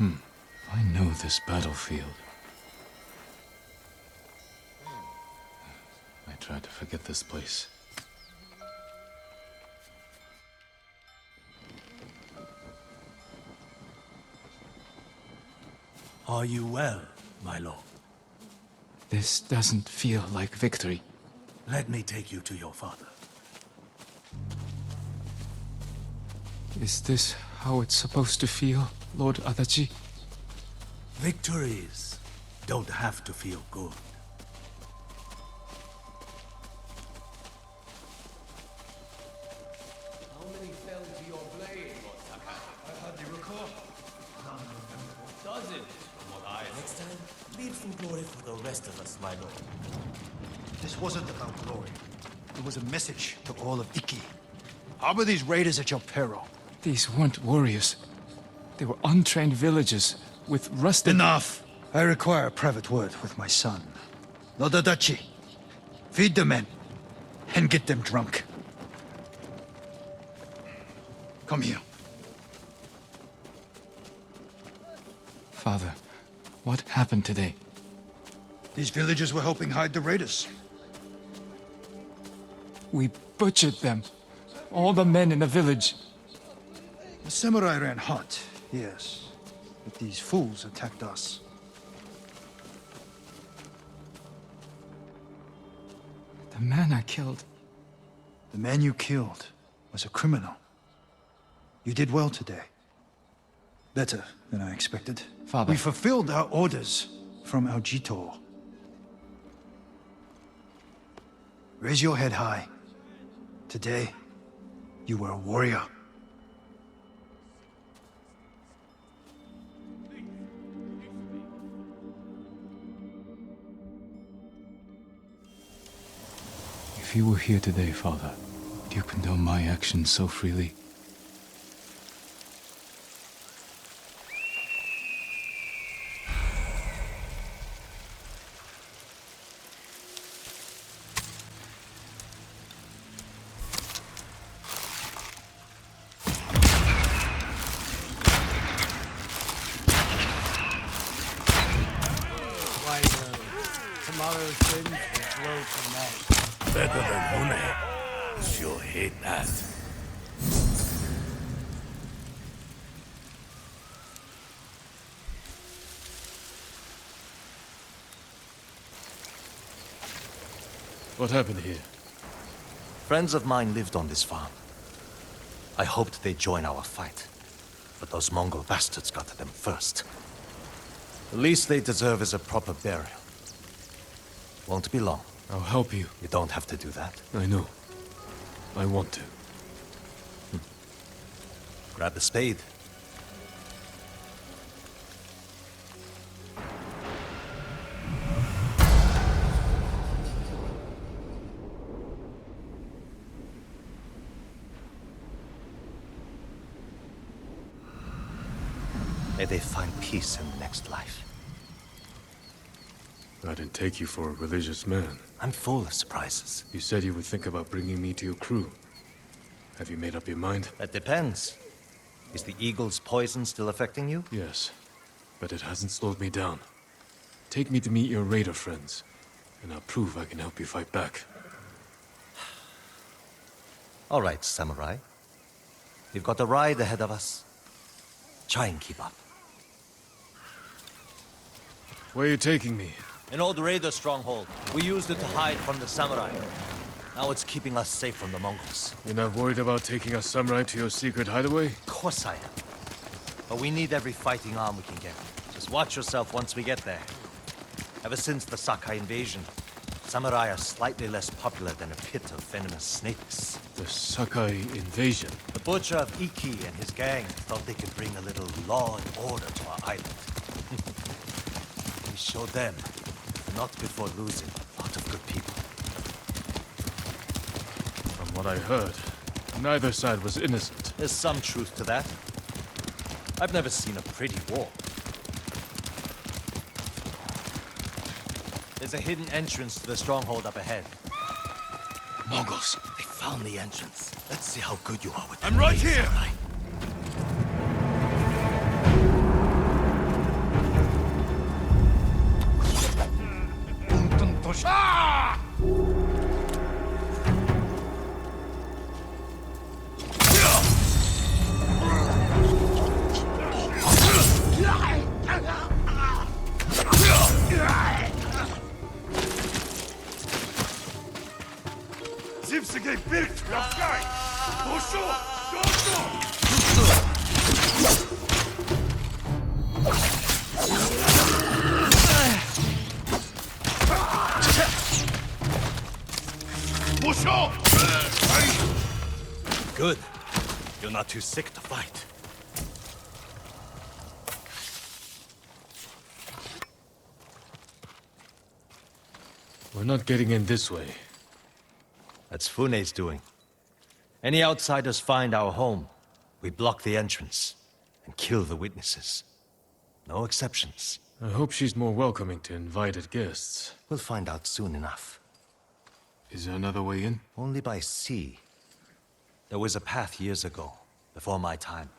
I know this battlefield. I tried to forget this place. Are you well, my lord? This doesn't feel like victory. Let me take you to your father. Is this how it's supposed to feel, Lord Adachi? Victories don't have to feel good. How many fell to your blade, Lord Sakai? I hardly recall. Dozens, from what I know. Next time, leave some glory for the rest of us, my lord. This wasn't about glory. It was a message to all of Iki. Harbor these raiders at your peril. These weren't warriors. They were untrained villagers with rusted... Enough! I require a private word with my son. Lord Adachi, feed the men and get them drunk. Come here. Father, what happened today? These villagers were helping hide the raiders. We butchered them. All the men in the village. The samurai ran hot, yes. But these fools attacked us. The man I killed. The man you killed was a criminal. You did well today. Better than I expected. Father. We fulfilled our orders from our Jito. Raise your head high. Today, you were a warrior. If you were here today, Father, do you condone my actions so freely? Tomorrow's sins will flow tonight. Better than Hune. Sure hate that. What happened here? Friends of mine lived on this farm. I hoped they'd join our fight, but those Mongol bastards got to them first. The least they deserve is a proper burial. Won't be long. I'll help you. You don't have to do that. I know. I want to. Grab the spade. May they find peace in the next life. I didn't take you for a religious man. I'm full of surprises. You said you would think about bringing me to your crew. Have you made up your mind? That depends. Is the eagle's poison still affecting you? Yes, but it hasn't slowed me down. Take me to meet your raider friends, and I'll prove I can help you fight back. All right, samurai. We've got a ride ahead of us. Try and keep up. Where are you taking me? An old raider stronghold. We used it to hide from the samurai. Now it's keeping us safe from the Mongols. You're not worried about taking a samurai to your secret hideaway? Of course I am. But we need every fighting arm we can get. Just watch yourself once we get there. Ever since the Sakai invasion, samurai are slightly less popular than a pit of venomous snakes. The Sakai invasion? The butcher of Iki and his gang thought they could bring a little law and order to our island. We showed them, not before losing a lot of good people. From what I heard, neither side was innocent. There's some truth to that. I've never seen a pretty war. There's a hidden entrance to the stronghold up ahead. Mongols! They found the entrance. Let's see how good you are with I'm right here! Samurai. Good. You're not too sick to fight. We're not getting in this way. That's Fune's doing. Any outsiders find our home, we block the entrance and kill the witnesses. No exceptions. I hope she's more welcoming to invited guests. We'll find out soon enough. Is there another way in? Only by sea. There was a path years ago, before my time.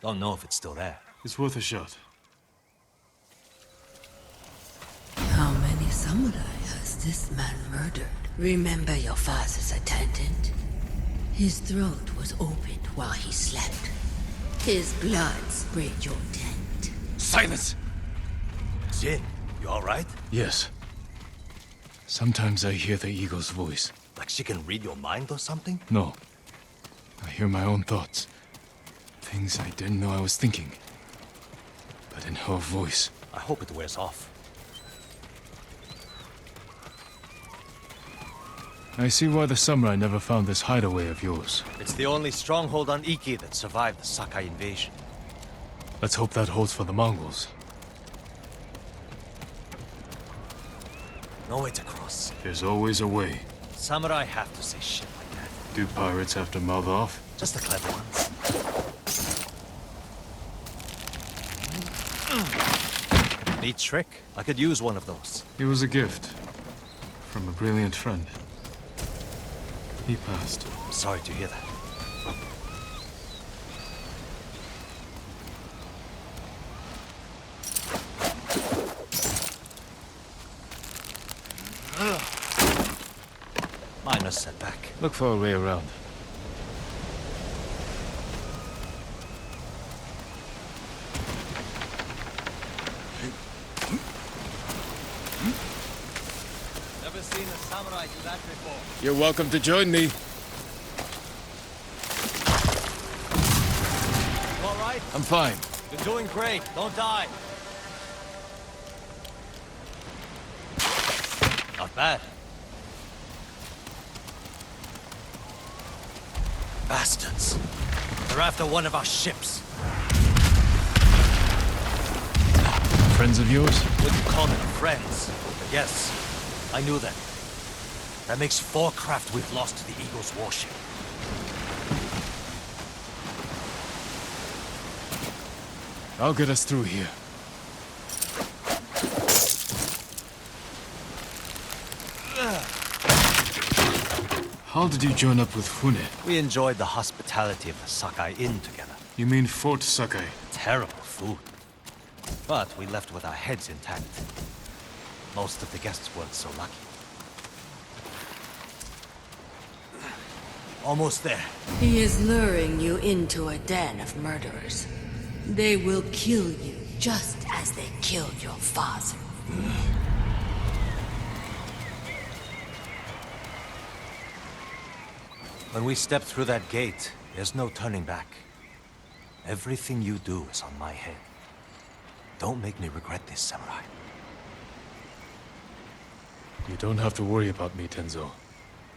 Don't know if it's still there. It's worth a shot. How many samurai has this man murdered? Remember your father's attendant? His throat was opened while he slept. His blood sprayed your tent. Silence! Jin, you alright? Yes. Sometimes I hear the eagle's voice. Like she can read your mind or something? No. I hear my own thoughts. Things I didn't know I was thinking. But in her voice. I hope it wears off. I see why the samurai never found this hideaway of yours. It's the only stronghold on Iki that survived the Sakai invasion. Let's hope that holds for the Mongols. No way to cross. There's always a way. Samurai have to say shit like that. Do pirates have to mouth off? Just the clever ones. Neat trick. I could use one of those. It was a gift. From a brilliant friend. He passed. I'm sorry to hear that. Minor setback. Look for a way around. Never seen a samurai do that before. You're welcome to join me. You all right? I'm fine. You're doing great. Don't die. Not bad. Bastards. They're after one of our ships. Friends of yours? Wouldn't call them friends. But yes, I knew them. That makes 4 craft we've lost to the Eagle's warship. I'll get us through here. How did you join up with Fune? We enjoyed the hospitality of the Sakai Inn together. You mean Fort Sakai? Terrible food. But we left with our heads intact. Most of the guests weren't so lucky. Almost there. He is luring you into a den of murderers. They will kill you just as they killed your father. When we step through that gate, there's no turning back. Everything you do is on my head. Don't make me regret this, samurai. You don't have to worry about me, Tenzo.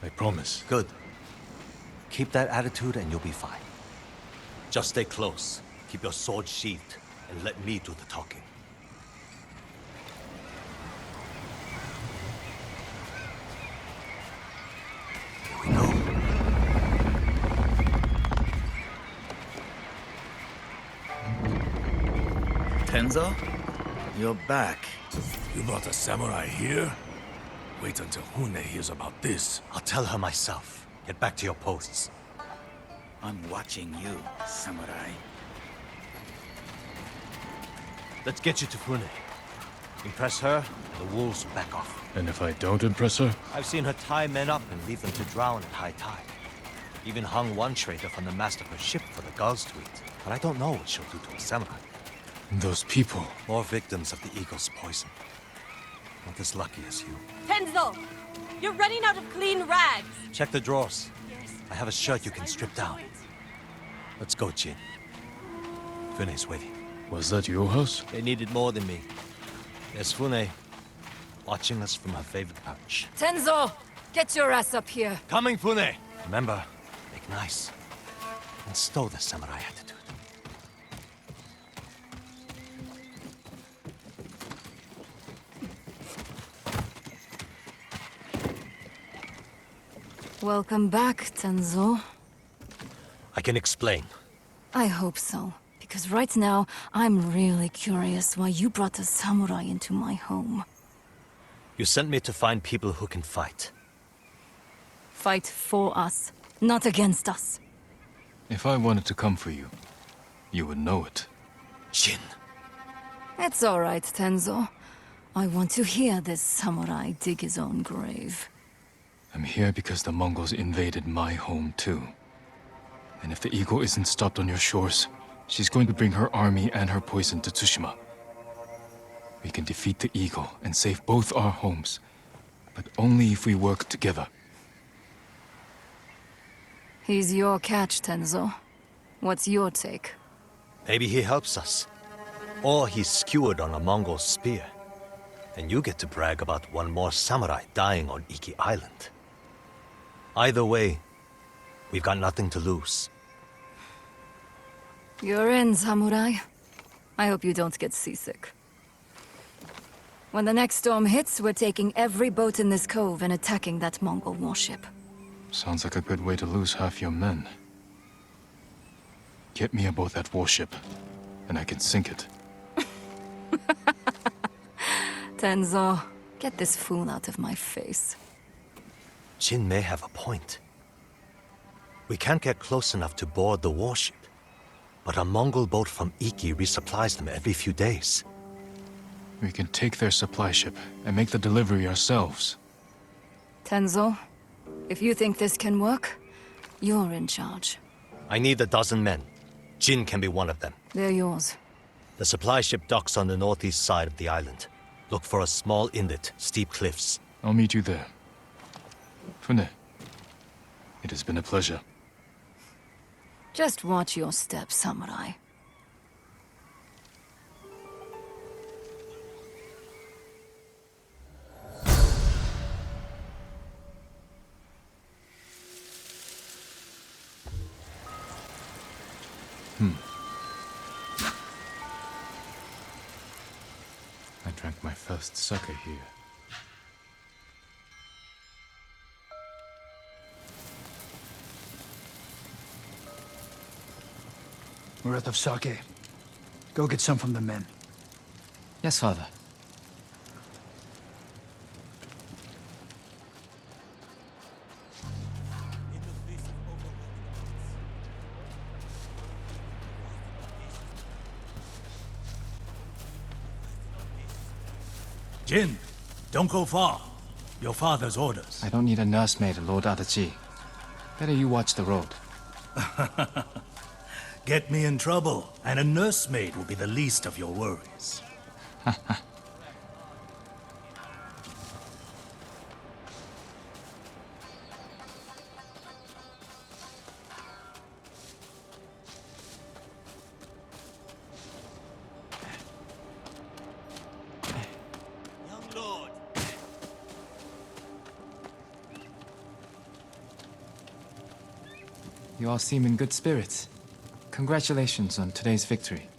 I promise. Good. Keep that attitude and you'll be fine. Just stay close, keep your sword sheathed, and let me do the talking. Here we go. Tenzo? You're back. You brought a samurai here? Wait until Hune hears about this. I'll tell her myself. Get back to your posts. I'm watching you, samurai. Let's get you to Fune. Impress her, and the wolves will back off. And if I don't impress her? I've seen her tie men up and leave them to drown at high tide. Even hung one traitor from the mast of her ship for the gulls to eat. But I don't know what she'll do to a samurai. Those people. More victims of the eagle's poison. Not as lucky as you. Tenzo! You're running out of clean rags! Check the drawers. I have a shirt you can strip down. Let's go, Jin. Fune's waiting. Was that your house? They needed more than me. There's Fune, watching us from her favorite couch. Tenzo! Get your ass up here! Coming, Fune! Remember, make nice. And stow the samurai attitude. Welcome back, Tenzo. I can explain. I hope so. Because right now, I'm really curious why you brought a samurai into my home. You sent me to find people who can fight. Fight for us, not against us. If I wanted to come for you, you would know it. Jin. It's all right, Tenzo. I want to hear this samurai dig his own grave. I'm here because the Mongols invaded my home too. And if the eagle isn't stopped on your shores, she's going to bring her army and her poison to Tsushima. We can defeat the eagle and save both our homes, but only if we work together. He's your catch, Tenzo. What's your take? Maybe he helps us. Or he's skewered on a Mongol spear. And you get to brag about one more samurai dying on Iki Island. Either way, we've got nothing to lose. You're in, samurai. I hope you don't get seasick. When the next storm hits, we're taking every boat in this cove and attacking that Mongol warship. Sounds like a good way to lose half your men. Get me aboard that warship, and I can sink it. Tenzo, get this fool out of my face. Jin may have a point. We can't get close enough to board the warship. But a Mongol boat from Iki resupplies them every few days. We can take their supply ship and make the delivery ourselves. Tenzo, if you think this can work, you're in charge. I need a dozen men. Jin can be one of them. They're yours. The supply ship docks on the northeast side of the island. Look for a small inlet, steep cliffs. I'll meet you there. Fune, it has been a pleasure. Just watch your step, samurai. I drank my first sake here. We're out of sake. Go get some from the men. Yes, father. Jin, don't go far. Your father's orders. I don't need a nursemaid, Lord Adachi. Better you watch the road. Get me in trouble, and a nursemaid will be the least of your worries. Young lord. You all seem in good spirits. Congratulations on today's victory.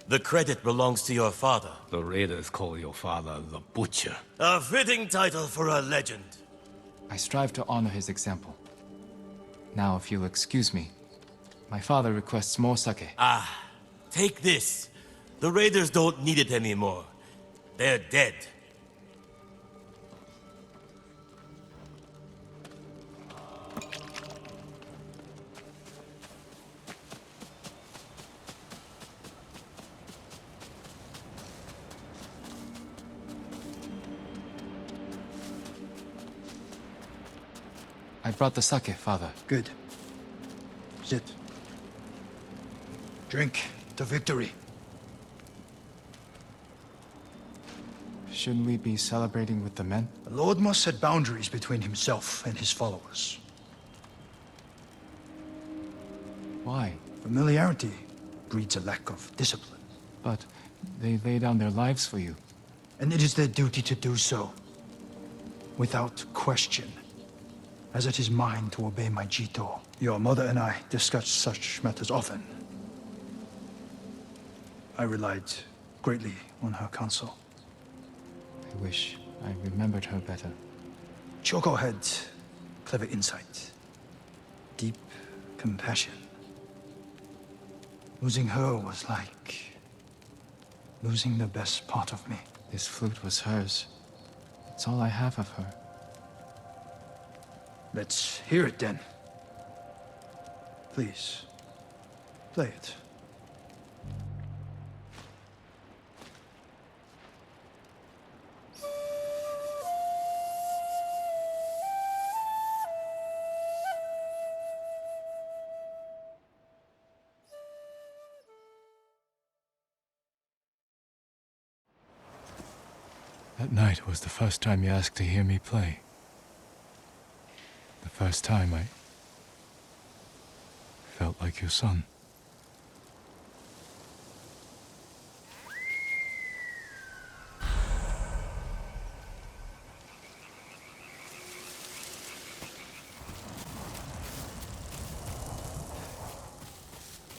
The credit belongs to your father. The raiders call your father the Butcher. A fitting title for a legend. I strive to honor his example. Now, if you'll excuse me, my father requests more sake. Take this. The raiders don't need it anymore. They're dead. I brought the sake, father. Good. Sit. Drink to victory. Shouldn't we be celebrating with the men? The Lord must set boundaries between himself and his followers. Why? Familiarity breeds a lack of discipline. But they lay down their lives for you. And it is their duty to do so, without question, as it is mine to obey my Jito. Your mother and I discuss such matters often. I relied greatly on her counsel. I wish I remembered her better. Choco had clever insight, deep compassion. Losing her was like losing the best part of me. This flute was hers. It's all I have of her. Let's hear it then. Please, play it. That night was the first time you asked to hear me play. The first time I felt like your son.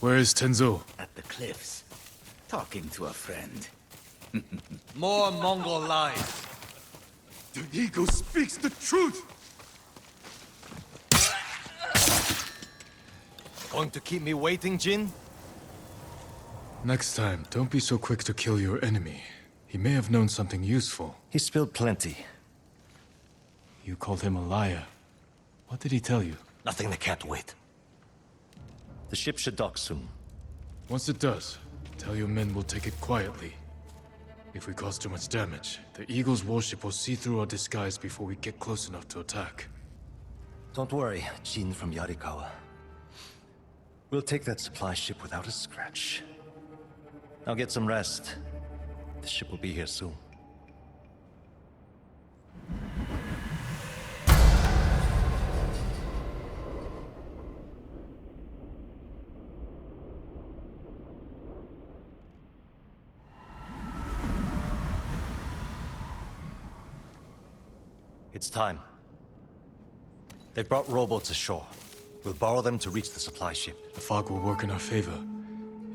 Where is Tenzo? At the cliffs, talking to a friend. More Mongol lies. The eagle speaks the truth! Going to keep me waiting, Jin? Next time, don't be so quick to kill your enemy. He may have known something useful. He spilled plenty. You called him a liar. What did he tell you? Nothing that can't wait. The ship should dock soon. Once it does, tell your men we'll take it quietly. If we cause too much damage, the Eagle's warship will see through our disguise before we get close enough to attack. Don't worry, Jin from Yarikawa. We'll take that supply ship without a scratch. Now get some rest. The ship will be here soon. It's time. They've brought rowboats ashore. We'll borrow them to reach the supply ship. The fog will work in our favor.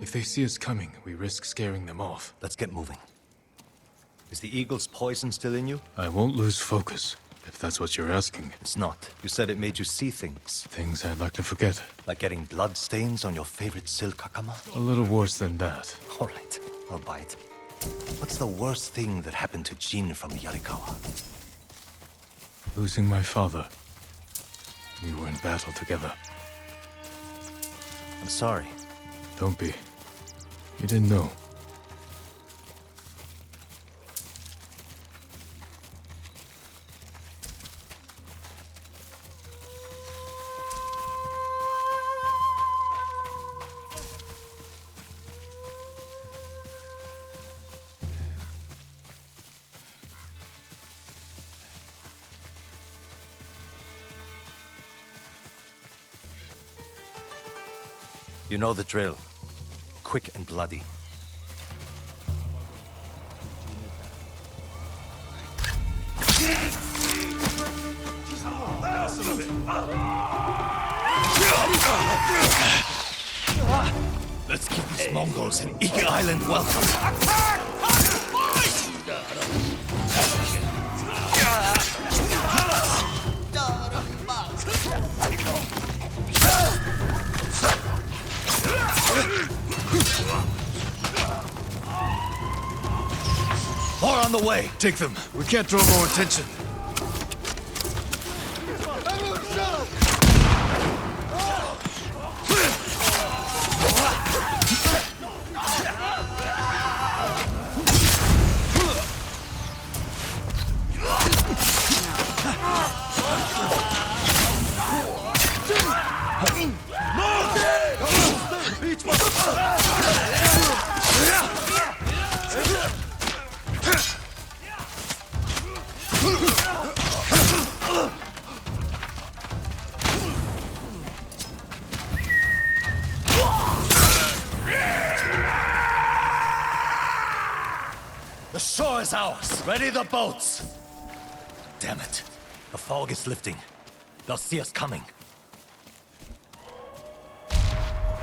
If they see us coming, we risk scaring them off. Let's get moving. Is the Eagle's poison still in you? I won't lose focus, if that's what you're asking. It's not. You said it made you see things. Things I'd like to forget. Like getting blood stains on your favorite silk hakama? A little worse than that. All right, I'll bite. What's the worst thing that happened to Jin from Yarikawa? Losing my father. We were in battle together. I'm sorry. Don't be. You didn't know. You know the drill. Quick and bloody. Let's give these Mongols an Iki Island welcome! More on the way! Take them. We can't draw more attention. The shore is ours! Ready the boats! Damn it. The fog is lifting. They'll see us coming.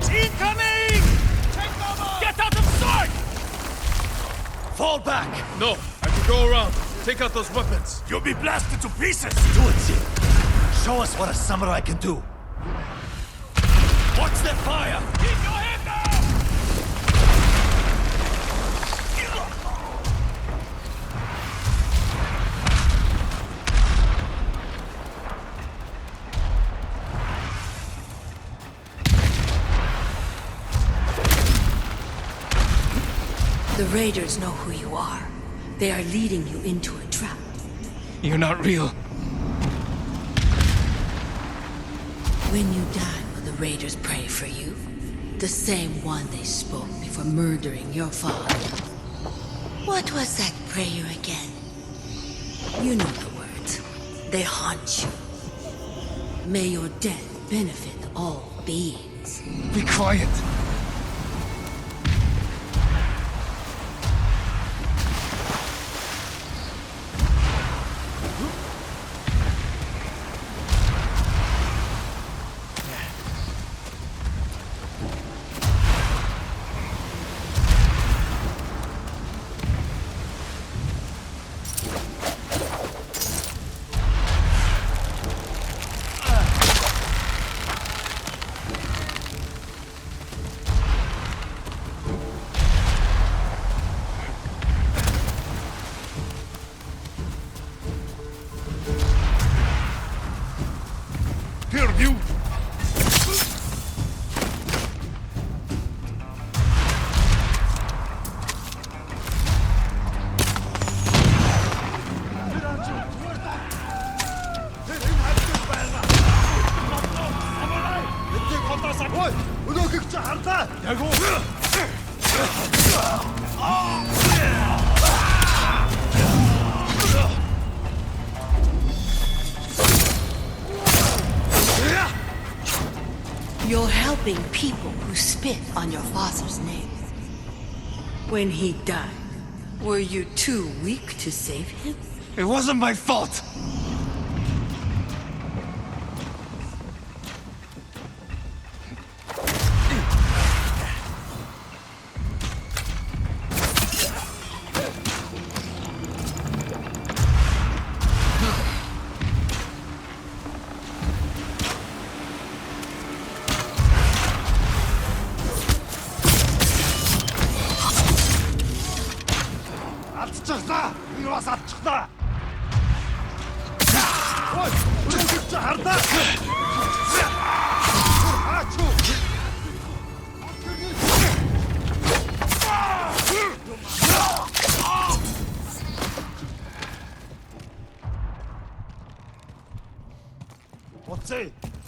Incoming! Take cover! Get out of sight! Fall back! No, I can go around. Take out those weapons. You'll be blasted to pieces! Do it, Jin. Show us what a samurai can do. Watch their fire! Keep your head down! The raiders know who you are. They are leading you into a trap. You're not real. When you die, will the raiders pray for you? The same one they spoke before murdering your father. What was that prayer again? You know the words. They haunt you. May your death benefit all beings. Be quiet. You're helping people who spit on your father's name. When he died, were you too weak to save him? It wasn't my fault.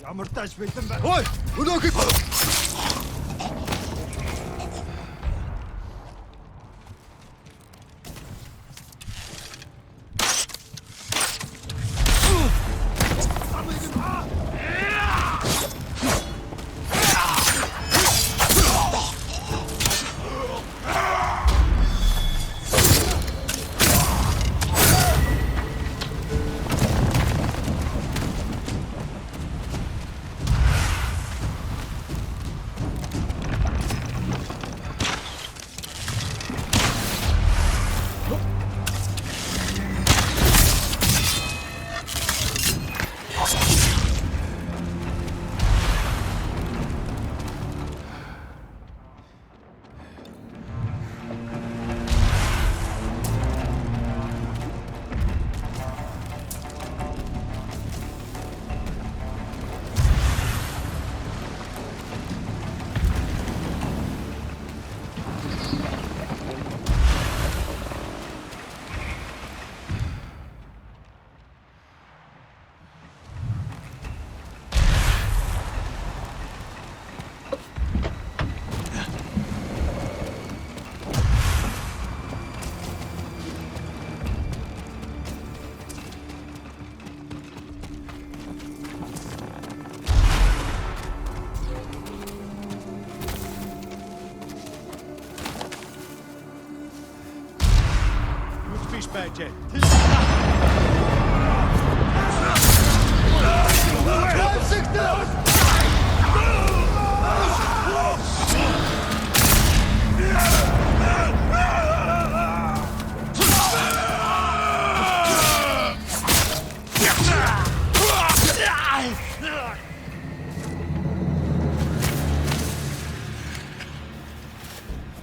Ямар тааш бэлэн байна. Ой, өнөөхийг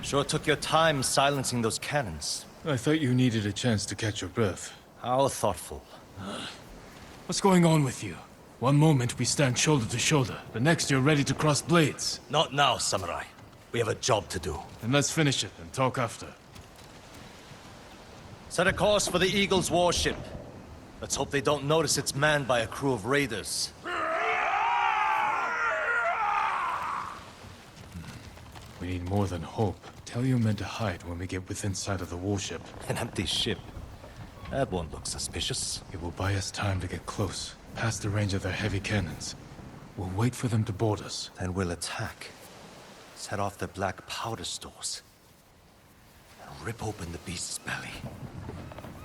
Sure took your time silencing those cannons. I thought you needed a chance to catch your breath. How thoughtful. What's going on with you? One moment we stand shoulder to shoulder, the next you're ready to cross blades. Not now, Samurai. We have a job to do. Then let's finish it and talk after. Set a course for the Eagle's warship. Let's hope they don't notice it's manned by a crew of raiders. We need more than hope. Tell your men to hide when we get within sight of the warship. An empty ship. That won't look suspicious. It will buy us time to get close, past the range of their heavy cannons. We'll wait for them to board us. Then we'll attack. Set off their black powder stores. And rip open the beast's belly.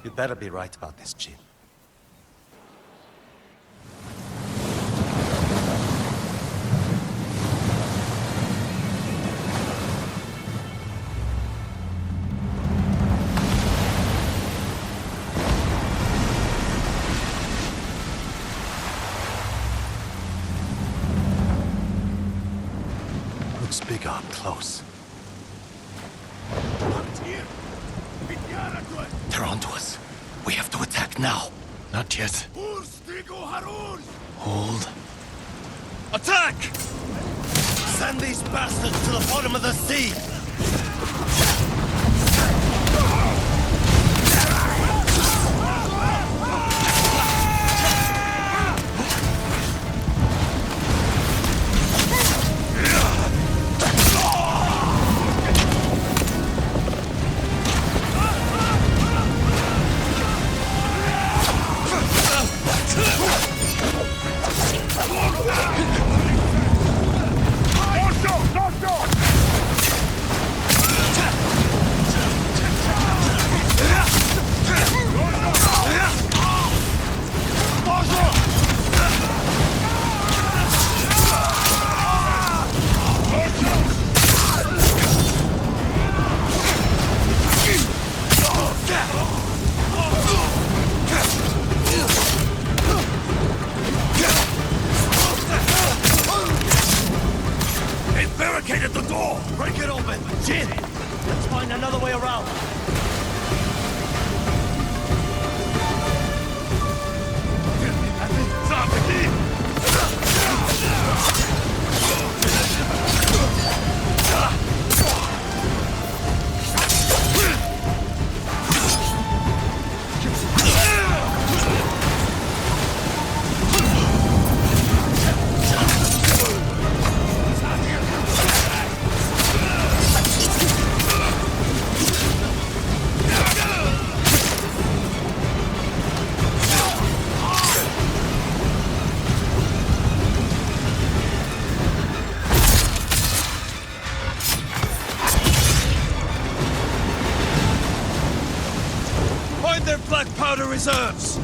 You better be right about this, Jin. Looks bigger up close. They're onto us. We have to attack now. Not yet. Hold. Attack! Send these bastards to the bottom of the sea! Barricaded the door! Break it open! Jin! Let's find another way around! Their black powder reserves!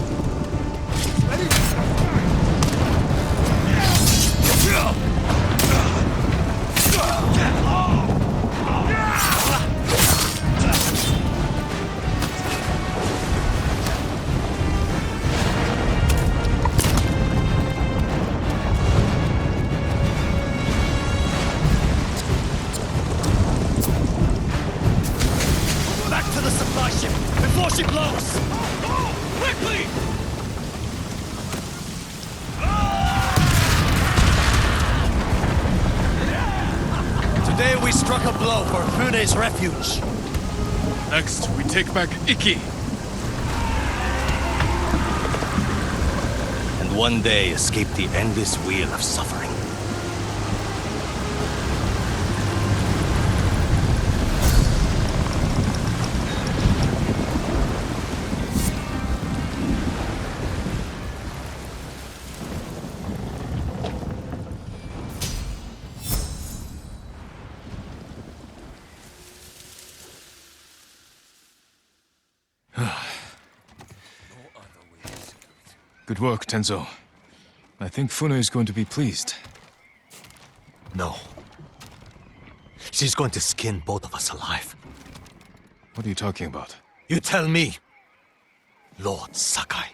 Back to the supply ship before she blows! Quickly! Today we struck a blow for Fune's refuge. Next, we take back Iki. And one day escape the endless wheel of suffering. Good work, Tenzo. I think Fune is going to be pleased. No. She's going to skin both of us alive. What are you talking about? You tell me, Lord Sakai.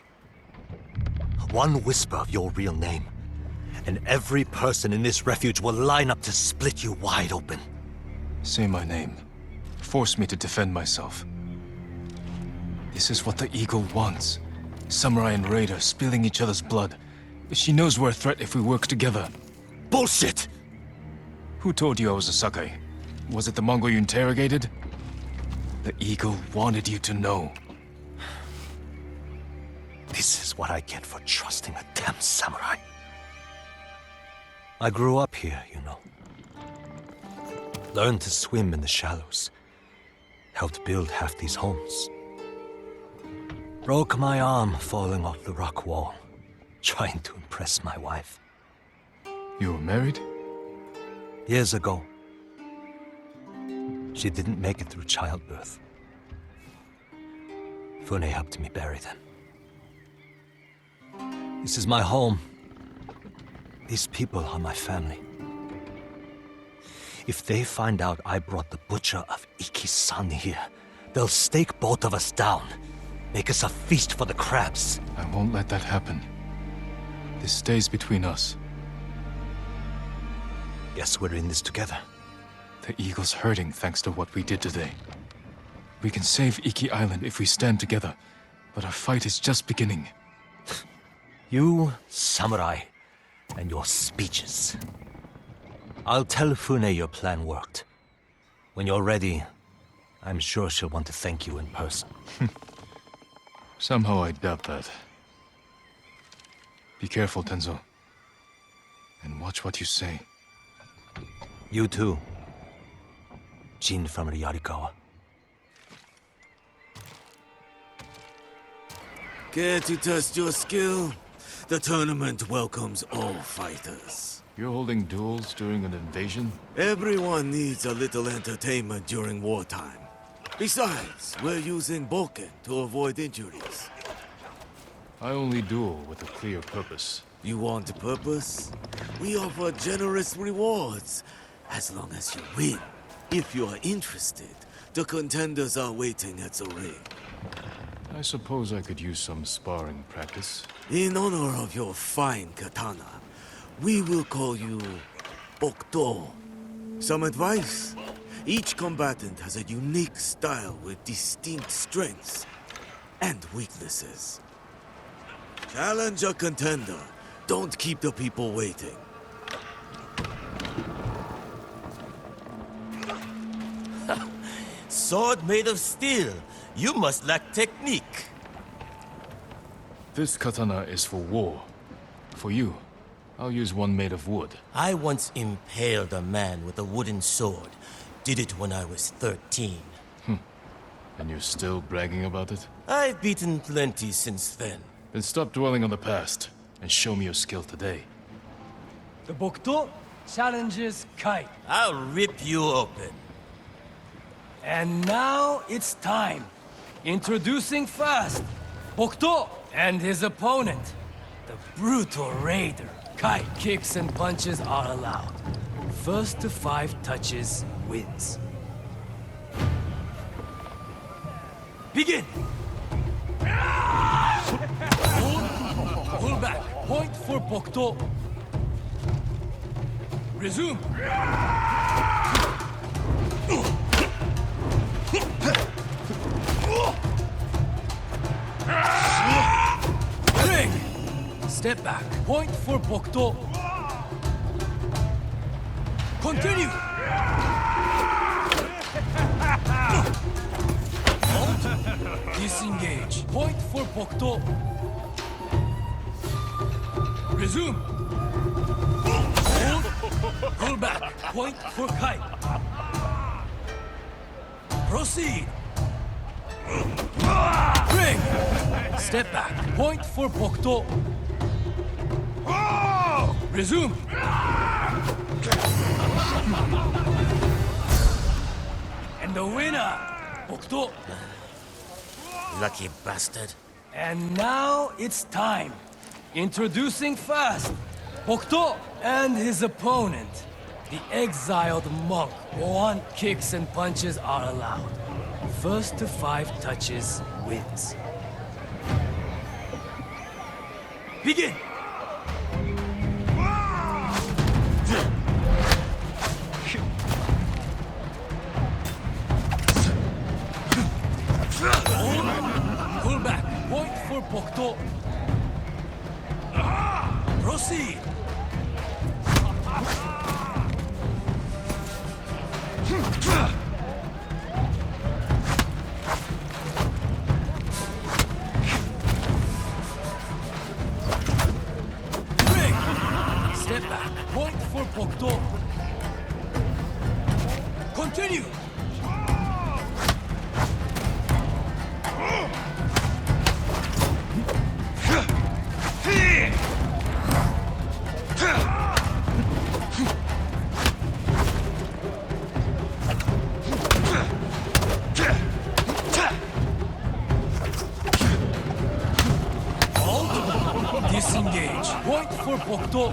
One whisper of your real name, and every person in this refuge will line up to split you wide open. Say my name. Force me to defend myself. This is what the Eagle wants. Samurai and Raider spilling each other's blood. She knows we're a threat if we work together. Bullshit! Who told you I was a Sakai? Was it the Mongol you interrogated? The Eagle wanted you to know. This is what I get for trusting a damn samurai. I grew up here, you know. Learned to swim in the shallows. Helped build half these homes. Broke my arm falling off the rock wall, trying to impress my wife. You were married? Years ago. She didn't make it through childbirth. Fune helped me bury them. This is my home. These people are my family. If they find out I brought the butcher of Iki-san here, they'll stake both of us down. Make us a feast for the crabs. I won't let that happen. This stays between us. Guess we're in this together. The Eagle's hurting thanks to what we did today. We can save Iki Island if we stand together, but our fight is just beginning. You, samurai, and your speeches. I'll tell Fune your plan worked. When you're ready, I'm sure she'll want to thank you in person. Somehow I doubt that. Be careful, Tenzo. And watch what you say. You too. Jin from Yarikawa. Care to test your skill? The tournament welcomes all fighters. You're holding duels during an invasion? Everyone needs a little entertainment during wartime. Besides, we're using Boken to avoid injuries. I only duel with a clear purpose. You want a purpose? We offer generous rewards, as long as you win. If you are interested, the contenders are waiting at the ring. I suppose I could use some sparring practice. In honor of your fine katana, we will call you Bokdo. Some advice? Each combatant has a unique style with distinct strengths and weaknesses. Challenge a contender. Don't keep the people waiting. Sword made of steel. You must lack technique. This katana is for war. For you, I'll use one made of wood. I once impaled a man with a wooden sword. Did it when I was 13. And you're still bragging about it? I've beaten plenty since then. Then stop dwelling on the past, and show me your skill today. The Bokdo challenges Kai. I'll rip you open. And now it's time. Introducing first, Bokdo and his opponent, the brutal raider. Kai kicks and punches are allowed. First to 5 touches wins. Begin! Pull back. Point for Bokdo. Resume. Ring. Step back. Point for Bokdo. Continue. Hold. Disengage. Point for Bokdo. Resume. Hold. Pull back. Point for Kai. Proceed. Ring. Step back. Point for Bokdo. Resume. And the winner, Bokdo. Lucky bastard. And now it's time. Introducing first, Bokto and his opponent. The exiled monk. 1 kicks and punches are allowed. First to 5 touches wins. Begin! Pull back. Point for Bokto. Proceed. Break. Step back. Point for Bokto. Continue. Disengage. Point for Bokto.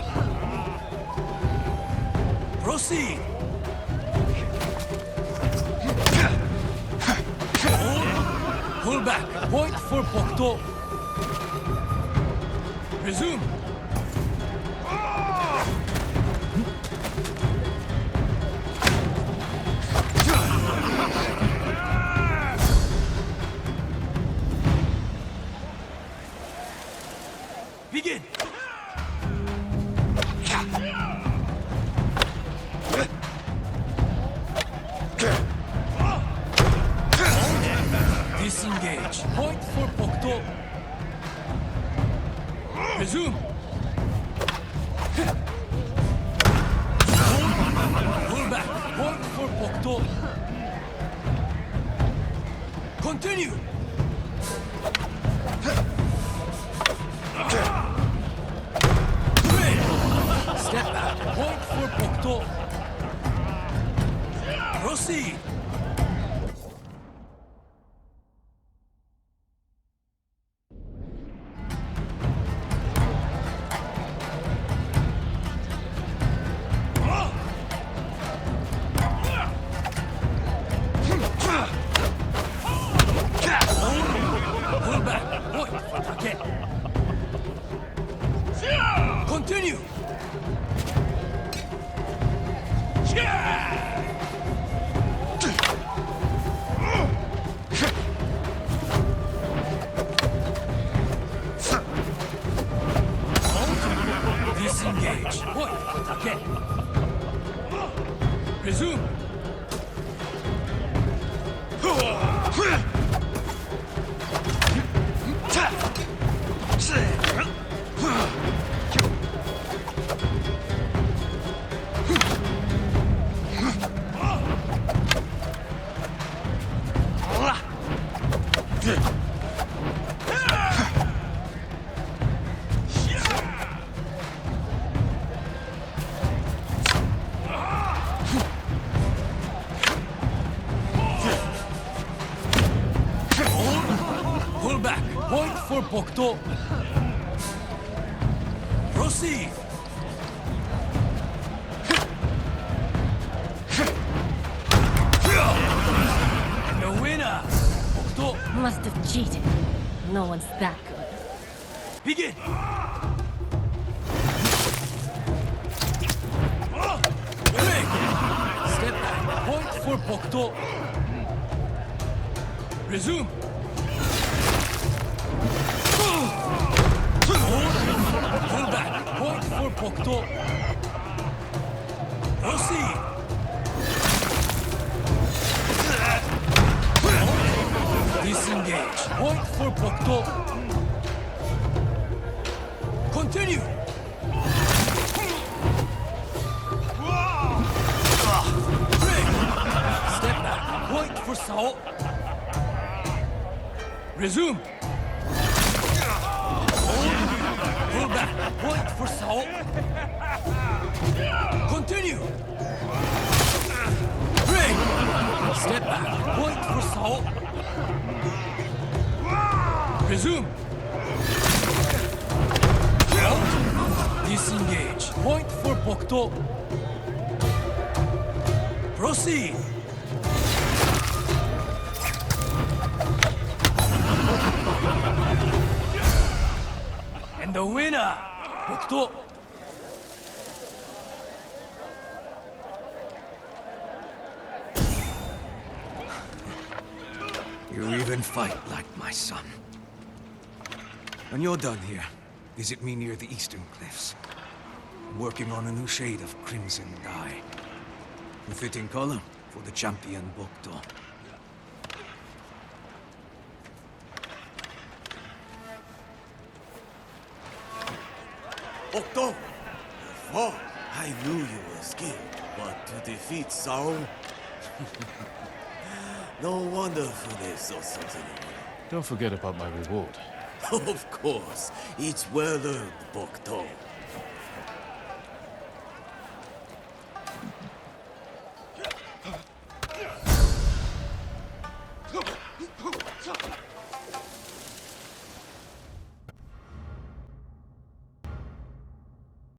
Proceed. Pull back. Point for Bokto. Resume. Begin! Disengage. Point for Bokto. Resume. Pull back. Point for Bokto. Continue. Step back. Point for Bokto. Proceed. Pull back. Point for Take. Continue. Disengage. Point for Take. Resume. Pull back. Point for Bokto. Proceed. And the winner, Bokto. Must have cheated. No one's that good. Begin. Break. Step back. Point for Bokto. Resume. Pull back. Point for Bokto. Proceed. Disengage. Point for Bokto. Continue. Break. Step back. Point for Sao. Resume. Pull back. Point for Sao. Continue. Break. Step back. Point for Sao. Resume. disengage. Point for Bokto. Proceed. And the winner, Bokto. You even fight like my son. When you're done here, visit me near the eastern cliffs. I'm working on a new shade of crimson dye. A fitting color for the champion Bokto. Bokto! Before, I knew you were skilled, but to defeat Sao... No wonder Fune is so certain. Don't forget about my reward. Of course, it's well earned, Bokto.